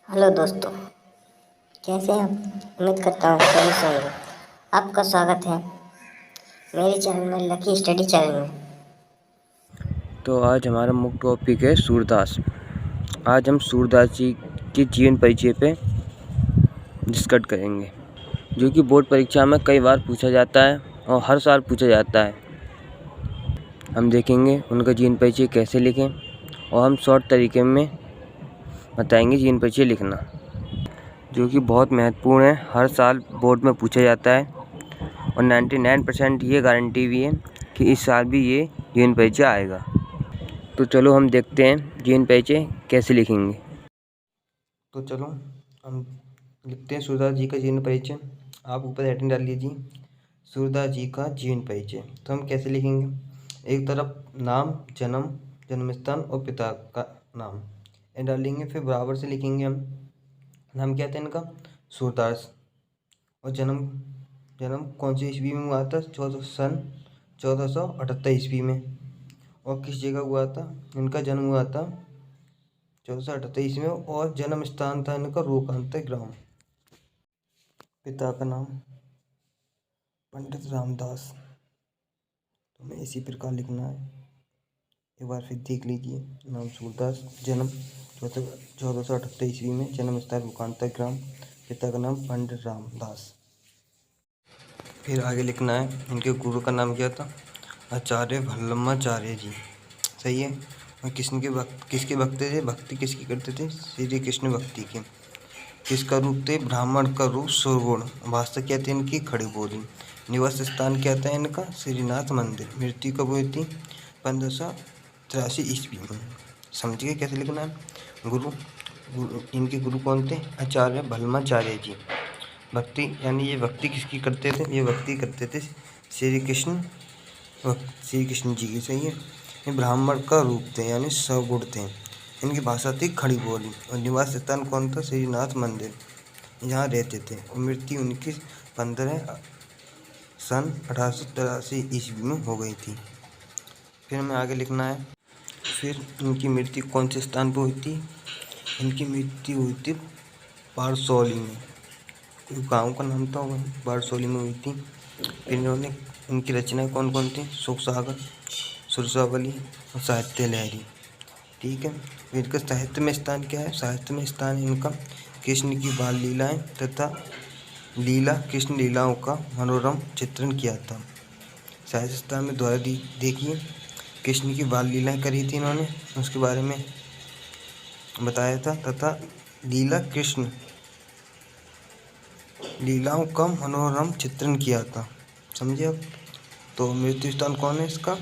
Hello दोस्तों, कैसे हैं आप? उम्मीद करता हूँ सही से होंगे। आपका स्वागत है मेरे चैनल में, लकी स्टडी चैनल में। तो आज हमारा मुख्य टॉपिक है सूरदास। आज हम सूरदास जी के जीवन परिचय पे डिस्कस करेंगे, जो कि बोर्ड परीक्षा में कई बार पूछा जाता है और हर साल पूछा जाता है। हम देखेंगे उनका जीवन परिचय कैसे लिखें और हम शॉर्ट तरीके में बताएंगे जीवन परिचय लिखना, जो कि बहुत महत्वपूर्ण है। हर साल बोर्ड में पूछा जाता है और 99% ये गारंटी भी है कि इस साल भी ये जीवन परिचय आएगा। तो चलो हम देखते हैं जीवन परिचय कैसे लिखेंगे। तो चलो हम लिखते हैं सूरदास जी का जीवन परिचय। आप ऊपर हेडिंग डाल लीजिए, सूरदास जी का जीवन परिचय। तो हम कैसे लिखेंगे? एक तरफ नाम, जन्म, जन्म स्थान और पिता का नाम ये डालेंगे। फिर बराबर से लिखेंगे हम नाम क्या था इनका, सूरदास। और जन्म जन्म कौन सी ईस्वी में हुआ था? 1478 ईस्वी में। और किस जगह हुआ था? इनका जन्म हुआ था 1478 ईस्वी में। और जन्म स्थान था इनका रोकांत ग्राम। पिता का नाम पंडित रामदास। तो हमें इसी प्रकार लिखना है। एक बार फिर देख लीजिए, नाम सूरदास, जन्म 1478 ईस्वी में, जन्म स्थान रोकांत ग्राम, पिता का नाम पंडित रामदास। फिर आगे लिखना है इनके गुरु का नाम क्या था? आचार्य वल्लभाचार्य जी। सही है। और किसके भक्त थे? भक्ति किसकी करते थे? श्री कृष्ण भक्ति के। किसका रूप थे? ब्राह्मण का रूप, सुरगुण। भाषा क्या थी इनकी? खड़ी बोली। निवास स्थान क्या था इनका? श्रीनाथ मंदिर। मृत्यु कब हुई थी? 1583 ईस्वी में। समझ गए कैसे लिखना है? इनके गुरु कौन थे? आचार्य वल्लभाचार्य जी। भक्ति यानी ये भक्ति किसकी करते थे? ये भक्ति करते थे श्री कृष्ण जी की। सही है। ये ब्राह्मण का रूप थे यानी सगुण थे। इनकी भाषा थी खड़ी बोली। और निवास स्थान कौन था? श्रीनाथ मंदिर, यहाँ रहते थे। और मृत्यु उनकी 1883 ईस्वी में हो गई थी। फिर हमें आगे लिखना है, फिर इनकी मृत्यु कौन से स्थान पर हुई थी? इनकी मृत्यु हुई थी बारसोली में। कोई गाँव का नाम था, वही बारसोली में हुई थी। फिर इन्होंने इनकी रचनाएं कौन कौन थी? शोक सागर, सुरसावली और साहित्य लहरी। ठीक है। फिर इनका साहित्य में स्थान क्या है? साहित्य में स्थान इनका कृष्ण की बाल लीलाएं तथा कृष्ण लीलाओं का मनोरम चित्रण किया था। साहित्य स्थान में द्वारा देखिए, कृष्ण की बाल लीलाएं करी थी इन्होंने, उसके बारे में बताया था। तथा कृष्ण लीलाओं का मनोरम चित्रण किया था। समझे अब? तो मृत्यु स्थान कौन है इसका?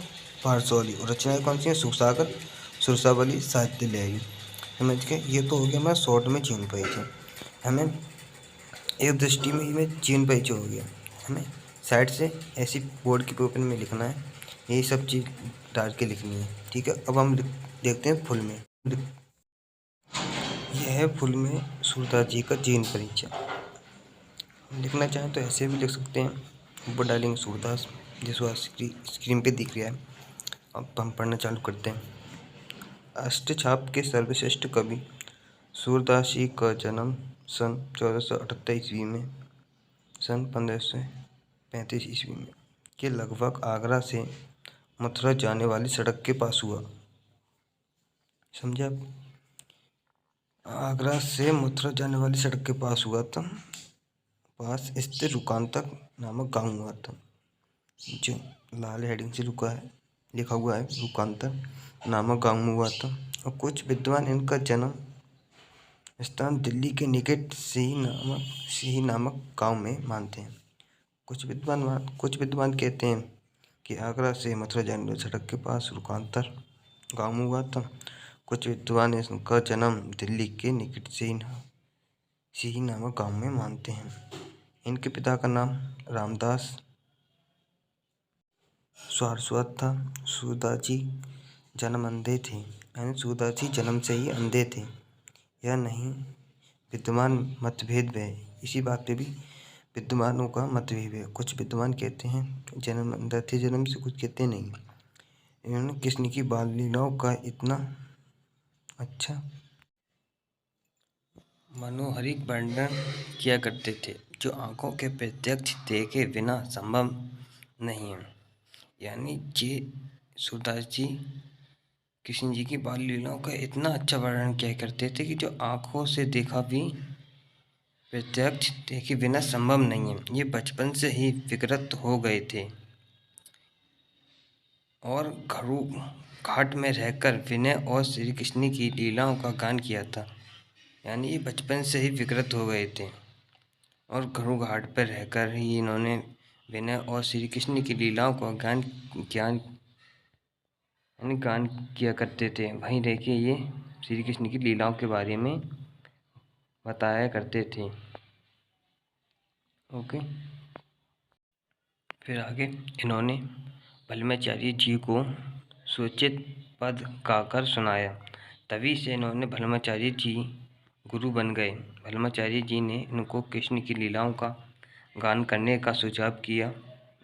बारसोली। और रचनाएं कौन सी हैं? सुखसागर, सुरसावली, साहित्य लहरी। समझ के? ये तो हो गया हमारा शॉर्ट में जीवन परिचय। हमें एक दृष्टि में हमें जीवन परिचय हो गया। हमें साइड से ऐसी बोर्ड के पेपर में लिखना है, यही सब चीज़ डाल के लिखनी है। ठीक है। अब हम देखते हैं फुल में। यह है फुल में सूरदास जी का जीवन परिचय। लिखना चाहें तो ऐसे भी लिख सकते हैं। ऊपर डालेंगे सूरदास, जिसको स्क्रीन पे दिख रहा है। अब हम पढ़ना चालू करते हैं। अष्टछाप के सर्वश्रेष्ठ कवि सूरदास जी का जन्म सन 1478 ईस्वी में, सन 1535 ईस्वी में के लगभग आगरा से मथुरा जाने वाली सड़क के पास हुआ। समझे आप? आगरा से मथुरा जाने वाली सड़क के पास हुआ था। पास स्थित रुकांतक नामक गांव हुआ था, जो लाल हेडिंग से लिखा हुआ है। रुकांतक नामक गांव में हुआ था। और कुछ विद्वान इनका जन्म स्थान दिल्ली के निकट सिही नामक गांव में मानते हैं। कुछ विद्वान कहते हैं कि आगरा से मथुरा जाने वाली सड़क के पास रुकांतर गांव में हुआ था। कुछ विद्वान इनका जन्म दिल्ली के निकट सिही नामक गांव में मानते हैं। इनके पिता का नाम रामदास सारस्वत था। सूरदास जी जन्म अंधे थे, यानी सूरदास जी जन्म से ही अंधे थे या नहीं, विद्वान मतभेद है। इसी बात पे भी विद्वानों का मतभेद है। कुछ विद्वान कहते हैं जन्म अंधा थे जन्म से, कुछ कहते नहीं। इन्होंने कृष्ण की बाल लीलाओं का इतना अच्छा मनोहारिक वर्णन किया करते थे जो आंखों के प्रत्यक्ष देखे बिना संभव नहीं है। यानी जी सूरदास जी कृष्ण जी की बाल लीलाओं का इतना अच्छा वर्णन किया करते थे कि जो आंखों से देखा भी प्रत्यक्ष देखे बिना संभव नहीं है। ये बचपन से ही विकृत हो गए थे और घड़ू घाट में रहकर विनय और श्री कृष्ण की लीलाओं का गान किया था। यानी ये बचपन से ही विकृत हो गए थे और घड़ू घाट पर रहकर ही इन्होंने विनय और श्री कृष्ण की लीलाओं का गान किया करते थे। वहीं रह के ये श्री कृष्ण की लीलाओं के बारे में बताया करते थे। ओके, फिर आगे इन्होंने भल्माचार्य जी को सूचित पद गाकर सुनाया। तभी से इन्होंने भल्माचार्य जी गुरु बन गए। भल्माचार्य जी ने इनको कृष्ण की लीलाओं का गान करने का सुझाव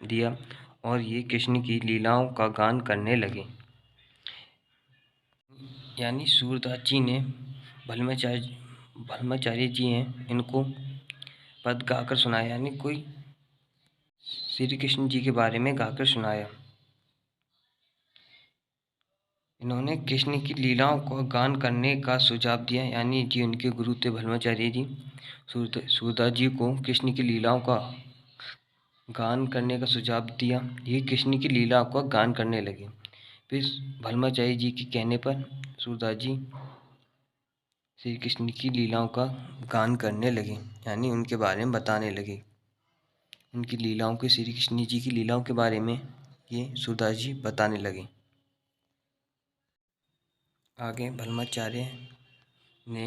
दिया और ये कृष्ण की लीलाओं का गान करने लगे। यानी सूरदास जी ने भल्माचार्य जी हैं इनको पद गाकर सुनाया, यानी कोई श्री कृष्ण जी के बारे में गाकर सुनाया। इन्होंने कृष्ण की लीलाओं को गान करने का सुझाव दिया। यानी जी उनके गुरु थे भल्माचार्य जी। सूरदास जी को कृष्ण की लीलाओं का गान करने का सुझाव दिया। ये कृष्ण की लीलाओं का गान करने लगे। फिर भल्माचार्य जी के कहने पर सूरदास जी श्री कृष्ण की लीलाओं का गान करने लगे, यानी उनके बारे में बताने लगे। उनकी लीलाओं के श्री कृष्ण जी की लीलाओं के बारे में ये सूरदास जी बताने लगे। आगे भल्माचार्य ने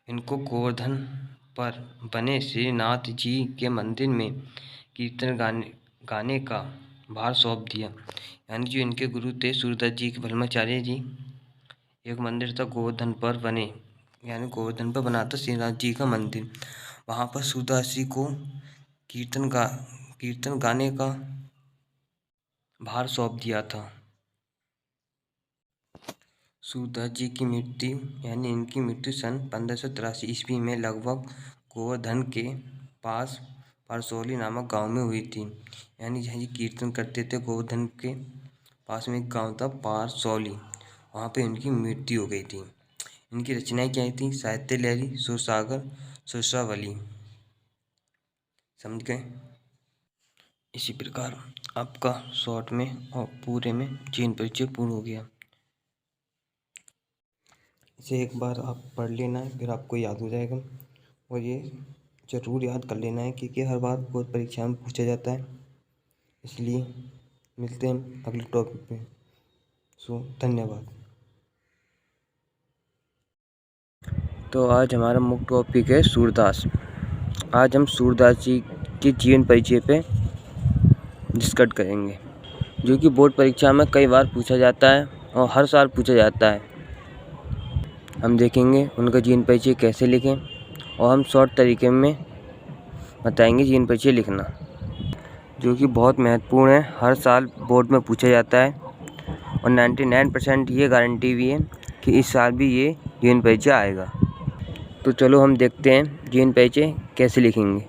इनको गोवर्धन पर बने श्रीनाथ जी के मंदिर में कीर्तन गाने का भार सौंप दिया। यानी जो इनके गुरु थे सूरदास जी के भल्माचार्य जी, एक मंदिर था गोवर्धन पर बने, यानी गोवर्धन पर बना था श्रीनाथ जी का मंदिर। वहाँ पर सूरदास जी को कीर्तन गाने का भार सौंप दिया था। सूरदास जी की मृत्यु यानी इनकी मृत्यु सन 1583 ईस्वी में लगभग गोवर्धन के पास पारसौली नामक गांव में हुई थी। यानी जहाँ ये कीर्तन करते थे गोवर्धन के पास में एक गांव था पारसौली, वहाँ पे इनकी मृत्यु हो गई थी। इनकी रचनाएं क्या थी? साहित्य लहरी, सुरसागर, सुरसावली। समझ गए? इसी प्रकार आपका शॉर्ट में और पूरे में जीवन परिचय पूर्ण हो गया। इसे एक बार आप पढ़ लेना है, फिर आपको याद हो जाएगा। और ये ज़रूर याद कर लेना है क्योंकि हर बार बोर्ड परीक्षा में पूछा जाता है। इसलिए मिलते हैं अगले टॉपिक पे। धन्यवाद। तो आज हमारा मुख्य टॉपिक है सूरदास। आज हम सूरदास जी के जीवन परिचय पे डिस्कस करेंगे, जो कि बोर्ड परीक्षा में कई बार पूछा जाता है और हर साल पूछा जाता है। हम देखेंगे उनका जीवन परिचय कैसे लिखें और हम शॉर्ट तरीके में बताएंगे जीवन परिचय लिखना, जो कि बहुत महत्वपूर्ण है। हर साल बोर्ड में पूछा जाता है और 99% ये गारंटी भी है कि इस साल भी ये जीवन परिचय आएगा। तो चलो हम देखते हैं जीवन परिचय कैसे लिखेंगे।